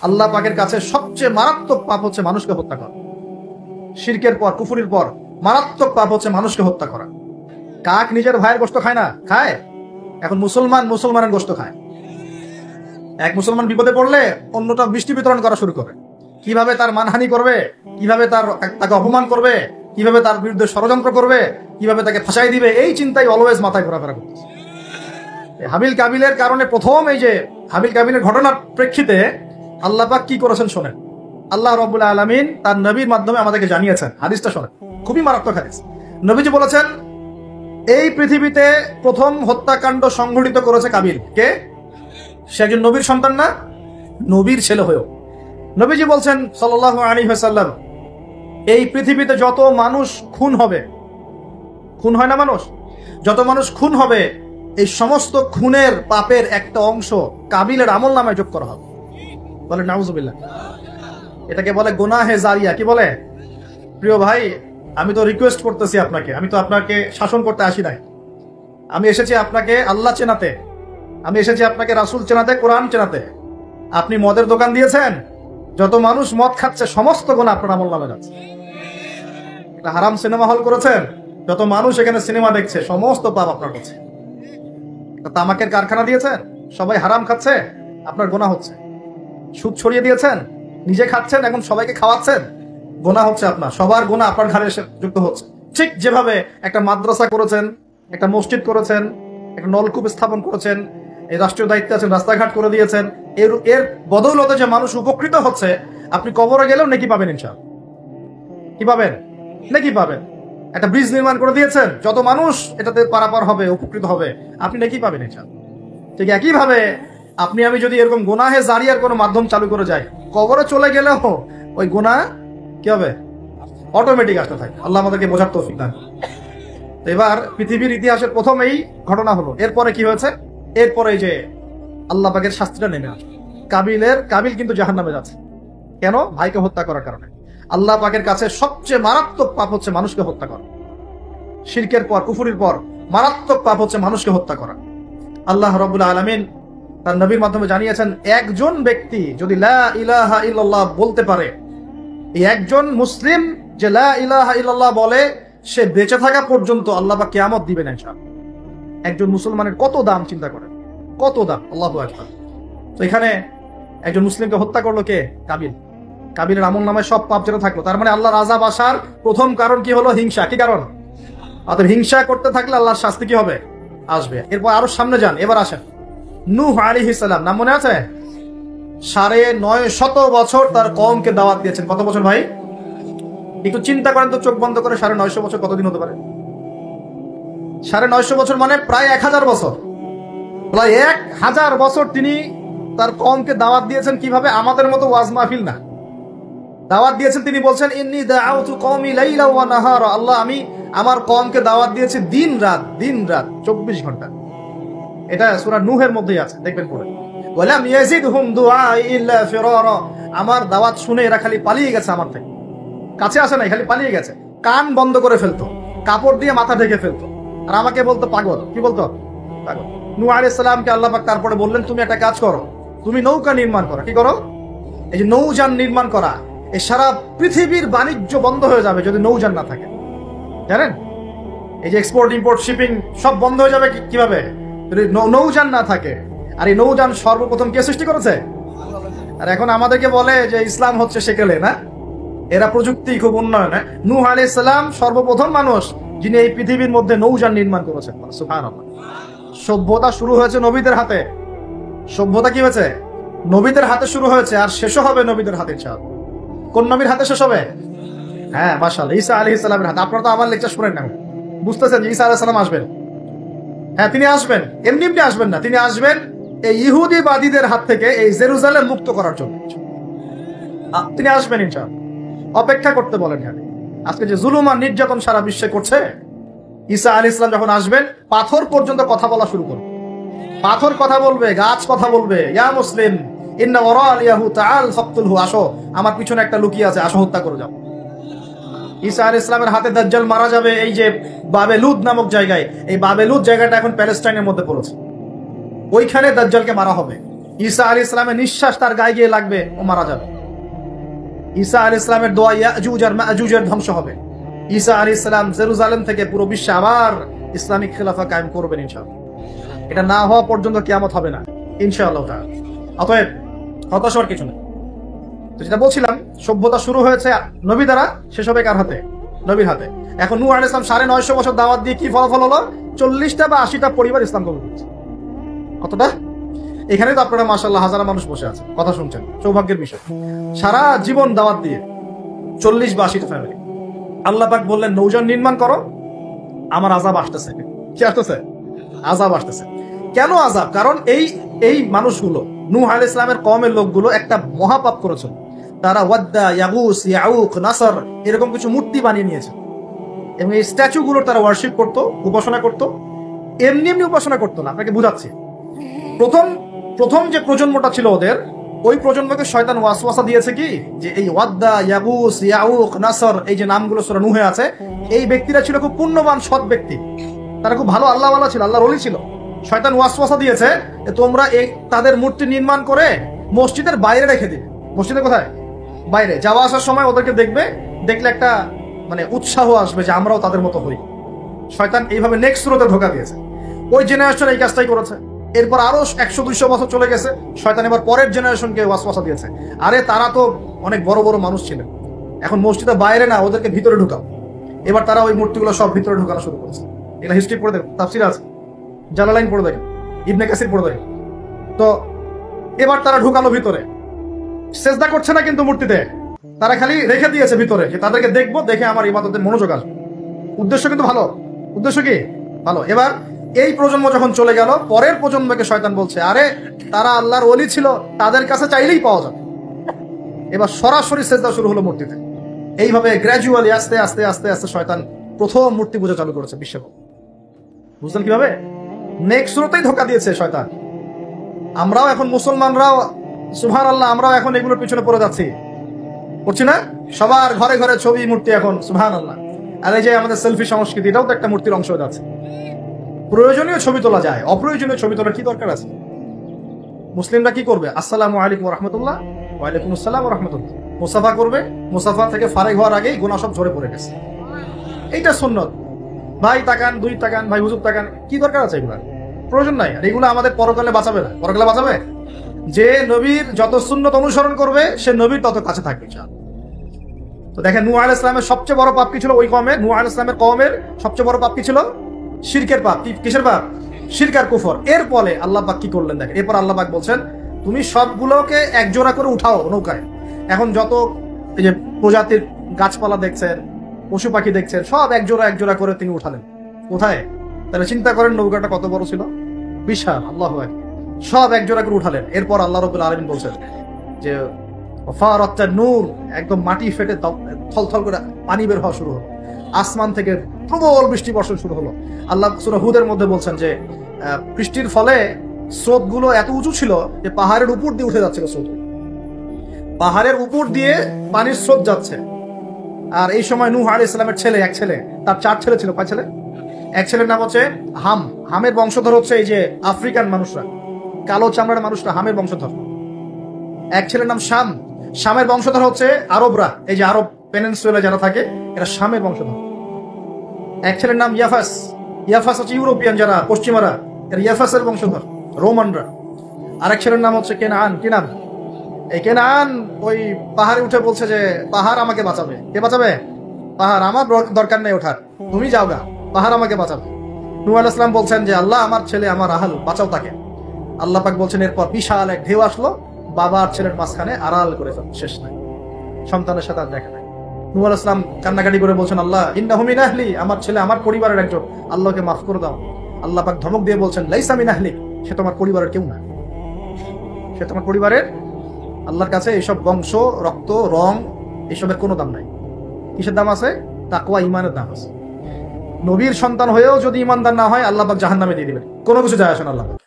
আল্লাহ পাকের কাছে সবচেয়ে মারাত্মক পাপ হচ্ছে মানুষকে হত্যা করা। শিরকের পর, কুফরির পর মারাত্মক পাপ হচ্ছে মানুষকে হত্যা করা। কাক নিজের ভাইয়ের গোশত খায় না? খায়। এখন মুসলমানের গোশত খায়। এক মুসলমান বিপদে পড়লে অন্যটা বৃষ্টি বিতরণ করা শুরু করে। কিভাবে তার মানহানি করবে, কিভাবে তাকে অপমান করবে, কিভাবে তার বিরুদ্ধে ষড়যন্ত্র করবে, কিভাবে তাকে ফাঁসাই দিবে, এই চিন্তাই অলওয়েজ মাথায় ঘোরাফেরা করতেছে। হাবিল কাবিলের কারণে প্রথম এই যে হাবিল কাবিলের ঘটনার প্রেক্ষিতে আল্লাহ পাক কি করেছেন শোনেন। আল্লাহ রাব্বুল আলামিন তার নবীর মাধ্যমে আমাদেরকে জানিয়েছেন। হাদিসটা শোনেন, খুবই মারাত্মক হাদিস। নবীজি বলেছেন, এই পৃথিবীতে প্রথম হত্যাকাণ্ড সংঘটিত করেছে কাবিল। কে? সে একজন নবীর সন্তান না? নবীর ছেলে হয়েও। নবীজি বলছেন সাল্লাল্লাহু আলাইহি ওয়াসাল্লাম, এই পৃথিবীতে যত মানুষ খুন হবে, খুন হয় না মানুষ, যত মানুষ খুন হবে, এই সমস্ত খুনের পাপের একটা অংশ কাবিলের আমল নামায় যোগ করা হবে। বলে নাউজুবিল্লাহ। এটাকে বলে গুনাহে জারিয়া। কি বলে? প্রিয় ভাই, আমি তো রিকোয়েস্ট করতেছি আপনাকে, আমি তো আপনাকে শাসন করতে আসি নাই। আমি এসেছি আপনাকে আল্লাহ চেনাতে, আমি এসেছি আপনাকে রাসূল চেনাতে, কোরআন চেনাতে। আপনি মদের দোকান দিয়েছেন, যত মানুষ মদ খাচ্ছে সমস্ত গুনাহ আপনার আমল নামে যাচ্ছে। একটা হারাম সিনেমা হল করেছেন, যত মানুষ এখানে সিনেমা দেখছে সমস্ত পাপ আপনার কাছে। তামাকের কারখানা দিয়েছেন, সবাই হারাম খাচ্ছে, আপনার গুনাহ হচ্ছে। সুদ ছড়িয়ে দিয়েছেন, নিজে খাচ্ছেন, এখন সবাইকে খাওয়াচ্ছেন, গুনাহ হচ্ছে আপনার। সবার গুনাহ আপনার ঘাড়ে এসে যুক্ত হচ্ছে। ঠিক যেভাবে একটা মাদ্রাসা করেছেন, একটা মসজিদ করেছেন, একটা নলকূপ স্থাপন করেছেন, এই রাষ্ট্রীয় দায়িত্বে আছেন, রাস্তাঘাট করে দিয়েছেন, এর বদৌলতে যে মানুষ উপকৃত হচ্ছে, আপনি কবরে গেলেও নেকি পাবেন ইনশাআল্লাহ। কি পাবেন? নেকি পাবেন। একটা ব্রিজ নির্মাণ করে দিয়েছেন, যত মানুষ এটাতে পারাপার হবে, উপকৃত হবে, আপনি নেকি পাবেন ইনশাআল্লাহ। ঠিক একইভাবে আপনি আমি যদি এরকম গুনাহে জারিয়ার কোনো মাধ্যম চালু করে যাই, কবরে চলে গেলেও ওই গুনাহ কি হবে? অটোমেটিক আসতে থাকে। আল্লাহ আমাদেরকে বোঝার তৌফিক দান। তো এবার পৃথিবীর ইতিহাসের প্রথম এই ঘটনা হলো। এরপরে কি হয়েছে? এরপরে যে আল্লাহ পাকের শাস্তিটা নেমে আসবে। কাবিল কিন্তু জাহান্নামে যাচ্ছে। কেন? ভাইকে হত্যা করার কারণে। আল্লাহ পাকের কাছে সবচেয়ে মারাত্মক পাপ হচ্ছে মানুষকে হত্যা করা। শিরকের পর, কুফরির পর মারাত্মক পাপ হচ্ছে মানুষকে হত্যা করা। আল্লাহ রাব্বুল আলামিন তার নবীর মাধ্যমে জানিয়েছেন, একজন ব্যক্তি যদি লা ইলাহা ইল্লাল্লাহ বলতে পারে, এই একজন মুসলিম যে লা ইলাহা ইল্লাল্লাহ বলে, সে বেঁচে থাকা পর্যন্ত আল্লাহ পাক কিয়ামত দিবেন ইনশাআল্লাহ। একজন মুসলমানের কত দাম চিন্তা করেন, কত দাম। আল্লাহু আকবার। তো এখানে একজন মুসলিমকে হত্যা করলো কে? কাবিল। কাবিলের আমল নামায় সব পাপ যেটা থাকলো, তার মানে আল্লাহর আযাব আসার প্রথম কারণ কি হলো? হিংসা। কি কারণ? অতএব হিংসা করতে থাকলে আল্লাহর শাস্তি কি হবে? আসবে। এরপর আরো সামনে যান, এবার আসেন নূহ আলাইহিস সালাম। নাম মনে আছে? 950 বছর তার কওমকে দাওয়াত দিয়েছেন। কত বছর ভাই? একটু চিন্তা করেন তো, চোখ বন্ধ করে। 950 বছর কতদিন হতে পারে? 950 বছর মানে প্রায় 1000 বছর। প্রায় 1000 বছর তিনি তার কওমকে দাওয়াত দিয়েছেন। কিভাবে? আমাদের মতো ওয়াজ মাহফিল না, দাওয়াত দিয়েছেন। তিনি বলছেন, ইন্নী দাআউতু কওমি লাইলা ওয়া নাহারা। আল্লাহ, আমি আমার কওমকে দাওয়াত দিয়েছি দিন রাত 24 ঘন্টা। এটা সূরা নূহের মধ্যেই আছে, দেখবেন পড়ে। ওয়ালাম ইয়াজিদহুম দুআই ইল্লা ফিরারা। আমার দাওয়াত শুনে এরা খালি পালিয়ে গেছে, আমার থেকে কাছে আসে নাই, খালি পালিয়ে গেছে। কান বন্ধ করে ফেলতো, কাপড় দিয়ে মাথা ঢেকে ফেলতো, আর আমাকে বলতো পাগল। কি বলতো? পাগল। নূহ আলাইহিস সালামকে আল্লাহ পাক তারপরে বললেন, তুমি একটা কাজ করো, তুমি নৌকা নির্মাণ করো। কি করো? এই যে নৌযান নির্মাণ করা, এই সারা পৃথিবীর বাণিজ্য বন্ধ হয়ে যাবে যদি নৌযান না থাকে। জানেন, এই যে এক্সপোর্ট ইম্পোর্ট শিপিং সব বন্ধ হয়ে যাবে কিভাবে? যদি নৌযান না থাকে। আর এই নৌযান সর্বপ্রথম কে সৃষ্টি করেছে? আর এখন আমাদেরকে বলে যে ইসলাম হচ্ছে সেকেলে, না? এরা প্রযুক্তি খুব উন্নয়ন। নূহ আলাইহিস সালাম সর্বপ্রথম মানুষ যিনি এই পৃথিবীর মধ্যে নৌযান নির্মাণ করেছেন। সুবহানাল্লাহ। সভ্যতা শুরু হয়েছে নবীদের হাতে। সভ্যতা কি হয়েছে? নবীদের হাতে শুরু হয়েছে, আর শেষও হবে নবীদের হাতে ইনশাআল্লাহ। কোন নবীর হাতে শেষ হবে? হ্যাঁ, মাশাআল্লাহ, ঈসা আলাইহিস সালামের হাতে। আপনারা তো আমার লেকচার শুনেন না, বুঝতেছেন যে ঈসা আলাইহিস সালাম আসবেন। হ্যাঁ, তিনি আসবেন, এমনি এমনি আসবেন না। তিনি আসবেন এই ইহুদিবাদীদের হাত থেকে এই জেরুজালেম মুক্ত করার জন্য। তিনি আসবেন ইনশাআল্লাহ। অপেক্ষা করতে বলেন। আজকে যে জুলুম আর নির্যাতন সারা বিশ্বে করছে, ঈসা আলাইহিস সালাম যখন আসবেন, পাথর পর্যন্ত কথা বলা শুরু করবে। পাথর কথা বলবে, গাছ কথা বলবে। ইয়া মুসলিম ইন্না ওয়ারালিয়াহু তাআল ফাকতুলহু। আসো, আমার পিছনে একটা লুকিয়ে আছে, আসো হত্যা করে যাও। ঈসা আলাইহিস সালামের হাতে দাজ্জাল মারা যাবে এই যে বাবেলুদ নামক জায়গায়। এই বাবেলুদ জায়গাটা এখন প্যালেস্টাইনের মধ্যে পড়েছে। ওইখানে দাজ্জালকে মারা হবে। ঈসা আলাইহিস সালামের নিঃশ্বাস তার গায়ে গিয়ে লাগবে, ও মারা যাবে। ঈসা আলাইহিস সালামের দোয়া ইয়াজুজ আর মাজুজের ধ্বংস হবে। ঈসা আলাইহিস সালাম জেরুজালেম থেকে পুরো বিশ্বে আবার ইসলামিক খেলাফা কায়েম করবেন ইনশাআল্লাহ। এটা না হওয়া পর্যন্ত কিয়ামত হবে না ইনশাআল্লাহ তাআলা। অতএব হতাশ হওয়ার কিছু নেই। তো যেটা বলছিলাম, সভ্যতা শুরু হয়েছে নবী দ্বারা, শেষ হবে কার হাতে? নবীর হাতে। এখন নূহ আলাইহিস সালাম 950 বছর দাওয়াত দিয়ে কি ফলাফল হলো? 40টা বা 80টা পরিবার ইসলাম কবুল করেছে। কতটা? এখানে তো আপনারা মাশাআল্লাহ হাজার মানুষ বসে আছে, কথা শুনছেন, সৌভাগ্যের বিষয়। সারা জীবন দাওয়াত দিয়ে 40 বা 80টা ফ্যামিলি। আল্লাহ পাক বললেন নৌযান নির্মাণ করো, আমার আযাব আসতেছে। কি আসতেছে? আযাব আসতেছে। কেন আযাব? কারণ এই মানুষগুলো, নূহ আলাইহিস সালামের কওমের লোকগুলো একটা মহাপাপ করেছে। তারা ওয়াদ্দা, ইয়াগুস, ইয়াউক, নাসর এরকম কিছু মূর্তি বানিয়ে নিয়েছে এবং এই স্ট্যাচুগুলোর তারা ওয়ার্শিপ করত, উপাসনা করত। এমনি এমনি উপাসনা করতো না, আপনাকে বুঝাচ্ছি। প্রথম যে প্রজন্মটা ছিল ওদের, ওই প্রজন্মকে শয়তান ওয়াসওয়াসা দিয়েছে কি, যে এই ওয়াদ্দা, ইয়াগুস, ইয়াউক, নাসর এই যে নামগুলো সূরা নূহে আছে, এই ব্যক্তিরা ছিল খুব পুণ্যবান সৎ ব্যক্তি, তারা খুব ভালো আল্লাহওয়ালা ছিল, আল্লাহর ওলি ছিল। শয়তান ওয়াসওয়াসা দিয়েছে তোমরা এই তাদের মূর্তি নির্মাণ করে মসজিদের বাইরে রেখে দিবে। মসজিদের কোথায়? বাইরে। যাওয়া আসার সময় ওদেরকে দেখলে একটা মানে উৎসাহ আসবে যে আমরাও তাদের মতো হই। শয়তান এইভাবে নেক্সট রোতে ধোকা দিয়েছে। ওই জেনারেশন এই কাজটাই করেছে। এরপর আরো 100-200 বছর চলে গেছে, শয়তান এবার পরের জেনারেশনকে ওয়াসওয়াসা দিয়েছে, আরে তারা তো অনেক বড় বড় মানুষ ছিলেন, এখন মসজিদের বাইরে না, ওদেরকে ভিতরে ঢুকাও। এবার তারা ওই মূর্তিগুলো সব ভিতরে ঢুকানো শুরু করেছে। এগুলো হিস্ট্রি পড়ে দেখেন, তাফসীর আছে, জালালাইন পড়ে দেখেন, ইবনে কাসির পড়ে দেখেন। তো এবার তারা ঢুকালো ভিতরে, সেজদা করছে না কিন্তু মূর্তিতে, তারা খালি রেখে দিয়েছে ভিতরে, যে তাদেরকে দেখবো, দেখে আমার ইবাদতে মনোযোগ আসবে। উদ্দেশ্য কিন্তু ভালো, উদ্দেশ্য কি ভালো। এবার এই প্রজন্ম যখন চলে গেল, পরের প্রজন্মকে শয়তান বলছে আরে তারা আল্লাহর ওলি ছিল, তাদের কাছে চাইলেই পাওয়া যাবে। এবার সরাসরি সেজদা শুরু হলো মূর্তিতে। এইভাবে গ্র্যাজুয়ালি আস্তে আস্তে আস্তে আস্তে শয়তান প্রথম মূর্তি পূজা চালু করেছে বিশ্বে। বুঝলেন কিভাবে? নেক্সট রোতেই ধোকা দিয়েছে শয়তান। আমরাও এখন মুসলমানরাও সুবহানাল্লাহ, আমরাও এখন এগুলোর পিছনে পড়ে যাচ্ছি, করছি না? সবার ঘরে ঘরে ছবি, মূর্তি এখন, সুবহানাল্লাহ। আর এই যে আমাদের সেলফি সংস্কৃতি, এটাও তো একটা মূর্তির অংশ হয়ে যাচ্ছে। প্রয়োজনীয় ছবি তোলা যায়, অপ্রয়োজনীয় ছবি তোলার কি দরকার আছে? মুসলিমরা কি করবে? আসসালামু আলাইকুম ওয়া রাহমাতুল্লাহ, ওয়া আলাইকুম আসসালাম ওয়া রাহমাতুল্লাহ, মুসাফা করবে। মুসাফা থেকে ফারেক হওয়ার আগেই গুনাহ সব ঝরে পড়ে গেছে। এইটা সুন্নত। ভাই তাকান, দুই তাকান, ভাই হুজুর তাকান, কি দরকার আছে এগুলা? প্রয়োজন নাই। আর এগুলো আমাদের পরকালে বাঁচাবে না। পরকালে বাঁচাবে যে নবীর যত সুন্নত অনুসরণ করবে, সে নবীর তত কাছে থাকবে। তো দেখেন, নূহ আলাইহিস সালামের সবচেয়ে বড় পাপ কি ছিল? ওই কওমের, নূহ আলাইহিস সালামের কওমের সবচেয়ে বড় পাপ কি ছিল? শিরকের পাপ। কিসের পাপ? শিরক আর কুফর। এর ফলে আল্লাহ পাক কি করলেন দেখেন। এরপর আল্লাহ পাক বলছেন তুমি সবগুলোকে একজোড়া করে উঠাও নৌকায়। এখন যত এই যে প্রজাতির গাছপালা দেখছেন, পশু পাখি দেখছেন, সব একজোড়া একজোড়া করে তিনি উঠালেন। কোথায়? তাহলে চিন্তা করেন নৌকাটা কত বড় ছিল, বিশাল। আল্লাহু আকবার। সব একজোড়া করে উঠালেন। এরপর আল্লাহ রাব্বুল আলামিন বলছেন যে ফারাত্তা নূর, একদম মাটি ফেটে থলথল করে পানি বের হওয়া শুরু হলো। আসমান থেকে প্রবল বৃষ্টি বর্ষণ শুরু হলো। আল্লাহ সূরা হুদের মধ্যে বলছেন যে বৃষ্টির ফলে স্রোতগুলো এত উঁচু ছিল যে পাহাড়ের উপর দিয়ে উঠে যাচ্ছিল স্রোত। পাহাড়ের উপর দিয়ে পানির স্রোত যাচ্ছে। আর এই সময় নূহ আলাইহিস সালামের ছেলে, এক ছেলে, তার 4 ছেলে ছিল। 5 ছেলে? এক ছেলের নাম হচ্ছে হাম। হামের বংশধর হচ্ছে এই যে আফ্রিকান মানুষরা, কালো চামড়ার মানুষরা হামের বংশধর। এক ছেলের নাম শাম। শামের বংশধর হচ্ছে আরবরা, এই যে আরব পেনিনসুলা যারা থাকে, এরা শামের বংশধর। এক ছেলের নাম ইয়াফাস। ইয়াফাস হচ্ছে ইউরোপিয়ান যারা, পশ্চিমারা, এরা ইয়াফাসের বংশধর, রোমানরা। আরেক ছেলের নাম হচ্ছে কেনান। কি নাম? এই কেনান ওই পাহাড়ে উঠে বলছে যে পাহাড় আমাকে বাঁচাবে। কে বাঁচাবে? পাহাড়। আমার দরকার নেই ওঠার, তুমি যাও গা, পাহাড় আমাকে বাঁচাবে। নূহ আলাইহিস সালাম বলছেন যে আল্লাহ আমার ছেলে, আমার আহাল, বাঁচাও তাকে। আল্লাহ পাক বলছেন এরপর বিশাল এক ঢেউ আসলো, বাবা আর ছেলের মাঝখানে আড়াল করে ফেল, শেষ নাই, সন্তানের সাথে আর দেখা নাই। নূহ আলাইহিস সালাম কান্নাকাটি করে বলছেন আল্লাহ ইন্নাহু মিন আহলি, আমার ছেলে আমার পরিবারের একজন, আল্লাহকে মাফ করে দাও। আল্লাহ পাক ধমক দিয়ে বলছেন লাইসা মিন আহলি, সে তোমার পরিবারের কেউ না, সে তোমার পরিবারের, আল্লাহর কাছে এইসব বংশ, রক্ত, রং, এইসবের কোনো দাম নাই। কিসের দাম আছে? তাকওয়া, ঈমানের দাম আছে। নবীর সন্তান হয়েও যদি ঈমানদার না হয়, আল্লাহ পাক জাহান্নামে দিয়ে দিবেন, কোনো কিছু যায় আসে না আল্লাহ পাক।